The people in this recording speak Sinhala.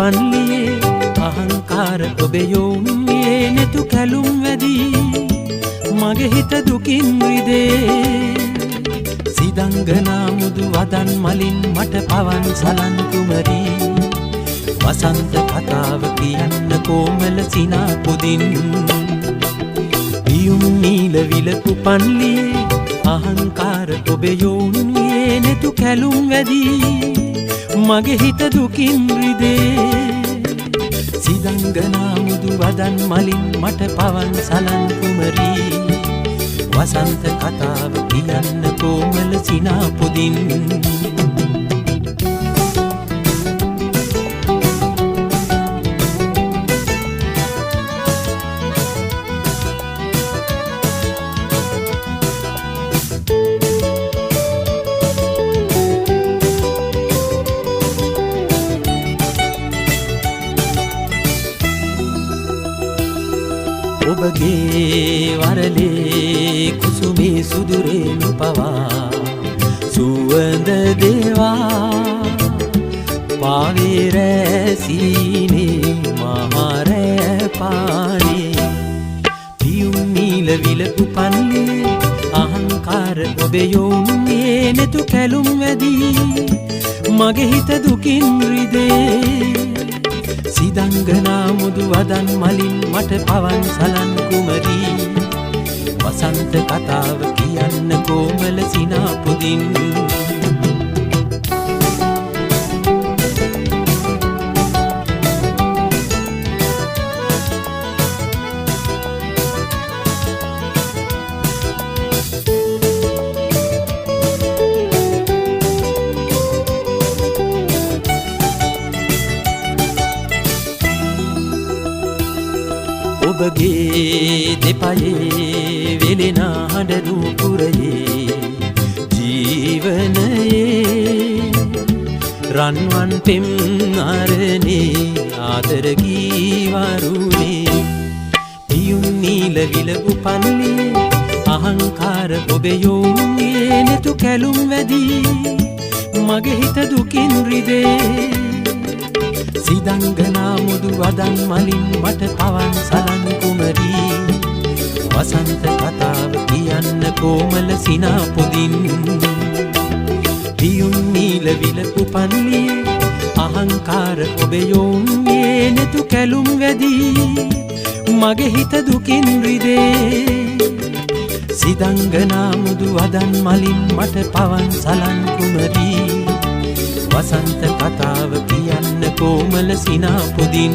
උපන්ලියේ අහංකාර ඔබේ යොමුයේ නෙතු කැලුම් වැදී මගේ හිත දුකින් රිදේ සිදංගනා මුදු වදන් මලින් මට පවන් සලන් කුමරී වසන්ත කතාව කියන්න කොමල සිනා පුදින් පියුම් නීල විල උපන්ලියේ අහංකාර ඔබේ යොමුයේ නෙතු කැලුම් වැදී මගේ හිත දුකින් රිදේ සිදංගනා මුදු වදන් මලින් මට පවන් සලන් කුමරී වසන්ත කතාව කියන්න කොමල සිනා පුදින් ඔබගේ වරලේ කුසුමේ සුදුරේනු පවා සුවඳ දේවා පාවේ රැසීනේ මහරෑ පානේ පියුම් නීල විල උපන්ලියේ අහංකාර ඔබේ යොමුයේ නෙතු කැලුම් වැදී මගේ හිත දුකින් රිදේ සිදංගනා මුදු වදන් මලින් මට පවන් සලන් කුමරී වසන්ත කතාව කියන්න කොමල සිනා පුදින් ඔබගේ දෙපයේ වෙලෙන හඬ නුපුරයේ ජීවනයේ රන්වන් පෙම් අරනේ ආදර ගීවරුනේ පියුම් නීල විල උපන්ලියේ අහංකාර ඔබේ යොමුයේ නෙතු කැලුම් වැදී මගේ හිත දුකින් රිදේ සිදංගනා මුදු වදන් මලින් මට පවන් සලන් කුමරී වසන්ත කතාව කියන්න කොමල සිනා පුදින් පියුම් නීල විල උපන්ලියේ අහංකාර ඔබේ යොමුයේ නෙතු කැලුම් වැදී මගේ හිත දුකින් රිදේ සිදංගනා මුදු වදන් මලින් මට පවන් සලන් කුමරී වසන්ත කතාව කියන්න කොමල සිනා පුදින්